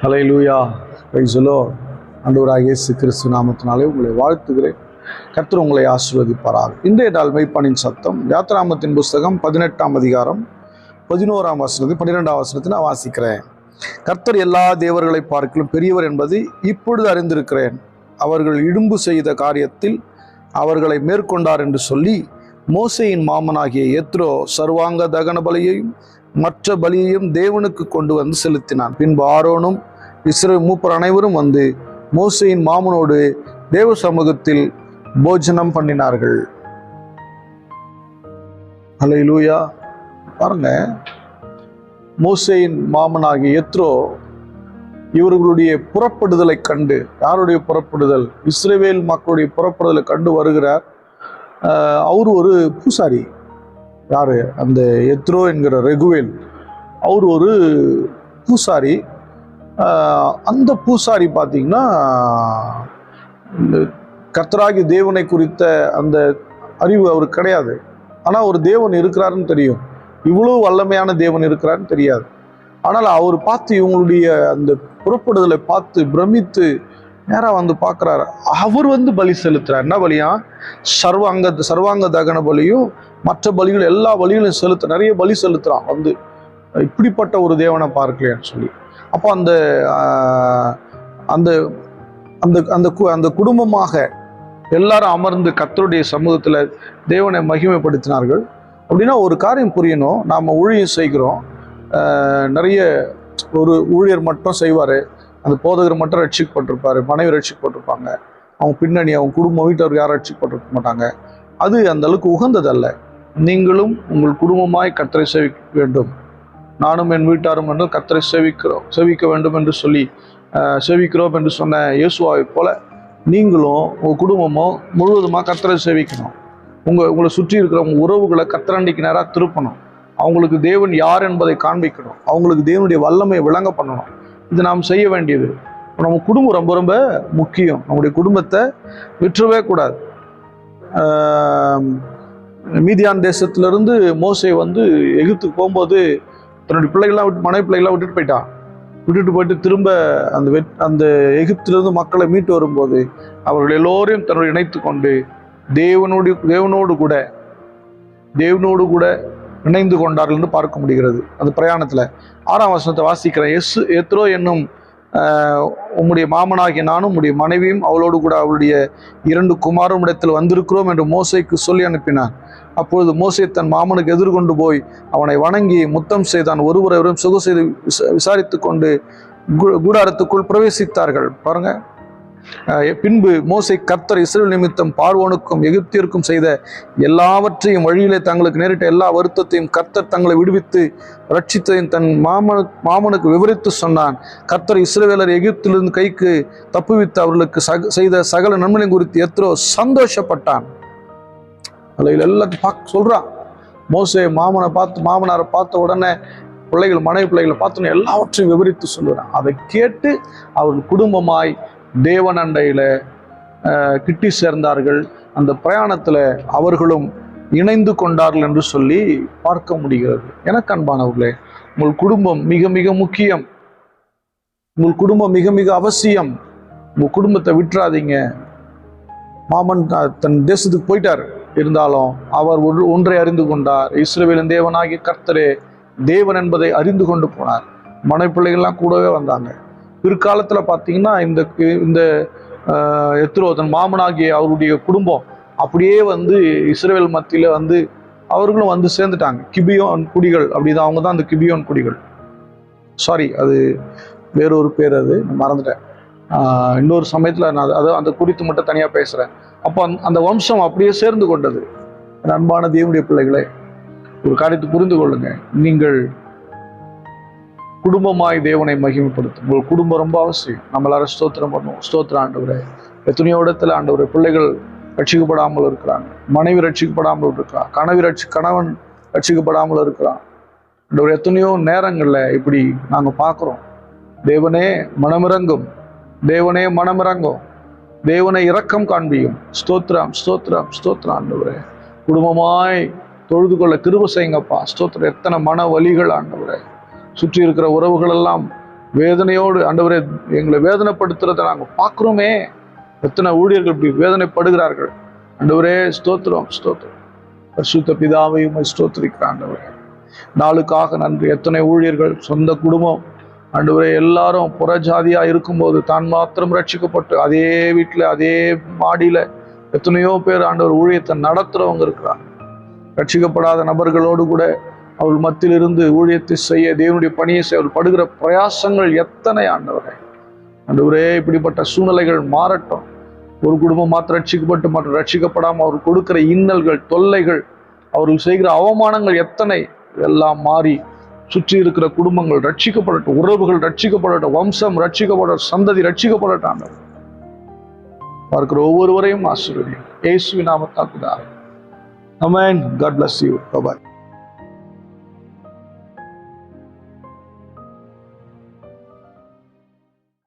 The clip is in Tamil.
Hallelujah, praise the Lord. ஆண்டவராகிய இயேசு கிறிஸ்து நாமத்தினாலே உங்களை வாழ்த்துகிறேன். கர்த்தர் உங்களை ஆசீர்வதிப்பாராக. இன்றைய நாள் மெய்ப்பனின் சத்தம் யாத்திராகமத்தின் புஸ்தகம் 18ஆம் அதிகாரம் 11ஆம் வசனத்தில் 12ஆம் வசனத்தை நான் வாசிக்கிறேன். கர்த்தர் எல்லா தேவர்களை பார்க்கிலும் பெரியவர் என்பது இப்பொழுது அறிந்திருக்கிறேன். அவர்கள் இடும்பு செய்த காரியத்தில் அவர்களை மேற்கொண்டார் என்று சொல்லி மோசேயின் மாமனாகிய யெத்ரோ சர்வாங்க தகன பலியையும் மற்ற பலியையும் தேவனுக்கு கொண்டு வந்து செலுத்தினான். பின்பு ஆரோனும் இஸ்ரவேல் மூப்பர் அனைவரும் வந்து மோசேயின் மாமனோடு தேவ சமூகத்தில் போஜனம் பண்ணினார்கள். ஹல்லேலூயா. பாருங்க, மோசேயின் மாமனாகிய யெத்ரோ இவர்களுடைய புறப்படுதலை கண்டு, யாருடைய புறப்படுதல்? இஸ்ரவேல் மக்களுடைய புறப்படுதலை கண்டு வருகிறார். அவர் ஒரு பூசாரி. யாரு? அந்த யெத்ரோ என்கிற ரெகுவேல். அவர் ஒரு பூசாரி. அந்த பூசாரி பார்த்தீங்கன்னா இந்த கர்த்தராகிய தேவனை குறித்த அந்த அறிவு அவருக்கு கிடையாது. ஆனால் ஒரு தேவன் இருக்கிறாருன்னு தெரியும். இவ்வளோ வல்லமையான தேவன் இருக்கிறாருன்னு தெரியாது. ஆனால் அவர் பார்த்து இவங்களுடைய அந்த புறப்படுதலை பார்த்து பிரமித்து நேராக வந்து பார்க்குறாரு. அவர் வந்து பலி செலுத்துறார். என்ன பலியா? சர்வாங்க தகன பலியும் மற்ற பலிகள் எல்லா பலிகளையும் நிறைய பலி செலுத்துறான். வந்து இப்படிப்பட்ட ஒரு தேவனை பார்க்கலையான்னு சொல்லி. அப்போ அந்த அந்த அந்த அந்த குடும்பமாக எல்லாரும் அமர்ந்து கர்த்தருடைய சமூகத்தில் தேவனை மகிமைப்படுத்தினார்கள். அப்படின்னா ஒரு காரியம் புரியணும். நாம் ஊழியம் செய்கிறோம். நிறைய ஒரு ஊழியர் மட்டும் செய்வார், அந்த போதகர் மட்டும் ரட்சிக்கப்பட்டிருப்பார், மனைவி ரட்சிக்கப்பட்டிருப்பாங்க, அவங்க பின்னணி அவங்க குடும்பம் வீட்டவர் யாரும் ரட்சிக்கப்பட்டிருக்க மாட்டாங்க. அது அந்த அளவுக்கு உகந்ததல்ல. நீங்களும் உங்கள் குடும்பமாய் கர்த்தரை சேவிக்க வேண்டும். நானும் என் வீட்டாரும் என்று கர்த்தரை சேவிக்க வேண்டும் என்று சொல்லி சேவிக்கிறோம் என்று சொன்ன இயேசுவாவை போல நீங்களும் உங்கள் குடும்பமும் முழுவதுமாக கர்த்தரை சேவிக்கணும். உங்களை சுற்றி இருக்கிற உங்கள் உறவுகளை கர்த்தரண்டிக்கு நேராக திருப்பணும். அவங்களுக்கு தேவன் யார் என்பதை காண்பிக்கணும். அவங்களுக்கு தேவனுடைய வல்லமையை விளங்க பண்ணணும். இது நாம் செய்ய வேண்டியது. நம்ம குடும்பம் ரொம்ப ரொம்ப முக்கியம். நம்முடைய குடும்பத்தை விட்டுறவே கூடாது. மீதியான் தேசத்திலிருந்து மோசே வந்து எகிப்துக்கு போகும்போது தன்னுடைய பிள்ளைகள்லாம் மனைவி பிள்ளைகள்லாம் விட்டுட்டு போயிட்டு திரும்ப அந்த எகிப்திலிருந்து மக்களை மீட்டு வரும்போது அவர்கள் எல்லோரையும் தன்னுடைய இணைத்து கொண்டு தேவனோடு கூட இணைந்து கொண்டார்கள் என்று பார்க்க முடிகிறது. அந்த பிரயாணத்தில் 6ஆம் வசனத்தை வாசிக்கிறேன். யெத்ரோ என்னும் உம்முடைய மாமனாகிய நானும் உம்முடைய மனைவியும் அவளோடு கூட அவளுடைய 2 குமாரும் இடத்தில் வந்திருக்கிறோம் என்று மோசேக்கு சொல்லி அனுப்பினான். அப்பொழுது மோசே தன் மாமனுக்கு எதிர்கொண்டு போய் அவனை வணங்கி முத்தம் செய்தான். ஒருவரைவரும் சுகம் செய்து விசாரித்து கொண்டு கூடாரத்துக்குள் பிரவேசித்தார்கள். பாருங்க, பின்பு மோசே கர்த்தர் இஸ்ரவேல் நிமித்தம் பார்வோனுக்கும் எகிப்தியருக்கும் செய்த எல்லாவற்றையும் வழியிலே தங்களுக்கு நேரிட்ட எல்லா வருத்தத்தையும் கர்த்தர் தங்களை விடுவித்து ரட்சித்ததையும் தன் மாமனுக்கு விவரித்து சொன்னான். கர்த்தர் இஸ்ரவேலர் எகிப்திலிருந்து கைக்கு தப்புவித்து அவர்களுக்கு செய்த சகல நன்மையும் குறித்து யெத்ரோ சந்தோஷப்பட்டான். அதில் எல்லாத்தையும் சொல்றான். மோசே மாமனாரை பார்த்த உடனே மனைவி பிள்ளைகளை பார்த்தோன்னே எல்லாவற்றையும் விவரித்து சொல்லுறான். அதை கேட்டு அவர்கள் குடும்பமாய் தேவன் அண்டையில கிட்டி சேர்ந்தார்கள். அந்த பிரயாணத்துல அவர்களும் இணைந்து கொண்டார்கள் என்று சொல்லி பார்க்க முடிகிறது. எனக்கு அன்பானவர்களே, உங்கள் குடும்பம் மிக மிக முக்கியம். உங்கள் குடும்பம் மிக மிக அவசியம். உங்கள் குடும்பத்தை விட்டுறாதீங்க. மாமன் தன் தேசத்துக்கு போயிட்டார். இருந்தாலும் அவர் ஒன்றை அறிந்து கொண்டார். இஸ்ரவேலின் தேவனாகிய கர்த்தரே தேவன் என்பதை அறிந்து கொண்டு போனார். மனை பிள்ளைகள்லாம் கூடவே வந்தாங்க. பிற்காலத்தில் பார்த்தீங்கன்னா இந்த யெத்ரோ தன் மாமனாகிய அவருடைய குடும்பம் அப்படியே வந்து இஸ்ரவேல் மத்தியில் வந்து அவர்களும் வந்து சேர்ந்துட்டாங்க. கிபியோன் குடிகள். அப்படிதான், அவங்க தான் அந்த கிபியோன் குடிகள். சாரி, அது வேறொரு பேர், அது மறந்துட்டேன். இன்னொரு சமயத்தில் நான் அந்த குறித்து மட்டும் தனியாக பேசுகிறேன். அப்போ அந்த வம்சம் அப்படியே சேர்ந்து கொண்டது. அன்பான தேவனுடைய பிள்ளைகளே, ஒரு காரியத்தை புரிந்து கொள்ளுங்க. நீங்கள் குடும்பமாய் தேவனை மகிமைப்படுத்தும். உங்கள் குடும்பம் ரொம்ப அவசியம். நம்ம எல்லாரும் ஸ்தோத்திரம் பண்ணுவோம். ஸ்தோத்திரம் ஆண்டவரே. எத்தனையோ இடத்துல ஆண்டவரே பிள்ளைகள் ரட்சிக்கப்படாமல் இருக்கிறாங்க, மனைவி ரட்சிக்கப்படாமல் இருக்கிறான், கணவன் ரட்சிக்கப்படாமல் இருக்கிறான். ஆண்டவரே, எத்தனையோ நேரங்களில் இப்படி நாங்கள் பார்க்குறோம். தேவனே மனமிறங்கும், தேவனே மனமிறங்கும், தேவனை இரக்கம் காண்பியும். ஸ்தோத்திரம் ஸ்தோத்திரம் ஸ்தோத்திரம் ஆண்டவரே. குடும்பமாய் தொழுது கொள்ள கிருபை செய்யுங்கப்பா. ஸ்தோத்திரம். எத்தனை மன வலிகள் ஆண்டவரே. சுற்றி இருக்கிற உறவுகள் எல்லாம் வேதனையோடு ஆண்டவரே எங்களை வேதனைப்படுத்துறதை நாங்கள் பார்க்குறோமே. எத்தனை ஊழியர்கள் இப்படி வேதனைப்படுகிறார்கள். ஆண்டவரே ஸ்தோத்திரம், ஸ்தோத்திரம். பரிசுத்த பிதாவையும் ஸ்தோத்திரிக்கிற ஆண்டவரே, நாளுக்காக நன்றி. எத்தனை ஊழியர்கள், சொந்த குடும்பம் ஆண்டவரே எல்லாரும் புறஜாதியா இருக்கும்போது தான் மாத்திரம் ரட்சிக்கப்பட்டு அதே வீட்டில் அதே மாடியில எத்தனையோ பேர் ஆண்டவர் ஊழியத்தை நடத்துறவங்க இருக்கிறாங்க. ரட்சிக்கப்படாத நபர்களோடு கூட அவள் மத்தியில் இருந்து ஊழியத்தை செய்ய, தேவனுடைய பணியை செய்ய அவள் படுகிற பிரயாசங்கள் எத்தனை ஆண்டவரே. ஆண்டவரே இப்படிப்பட்ட சூழ்நிலைகள் மாறட்டும். ஒரு குடும்பம் மாத்திரம் ரட்சிக்கப்பட்டு மற்ற ரட்சிக்கப்படாமல் அவர் கொடுக்கிற இன்னல்கள், தொல்லைகள், அவர்கள் செய்கிற அவமானங்கள் எத்தனை, எல்லாம் மாறி சுற்றி இருக்கிற குடும்பங்கள் ரட்சிக்கப்படட்டும், உறவுகள் ரட்சிக்கப்படட்டும், வம்சம் ரட்சிக்கப்படட்டும், சந்ததி ரட்சிக்கப்படட்டும். ஆண்டவர் பார்க்கிற ஒவ்வொருவரையும் ஆசீர்வதியும். இயேசுவின் நாமத்தால் பிதாவே. ஆமென். God bless you. Bye bye.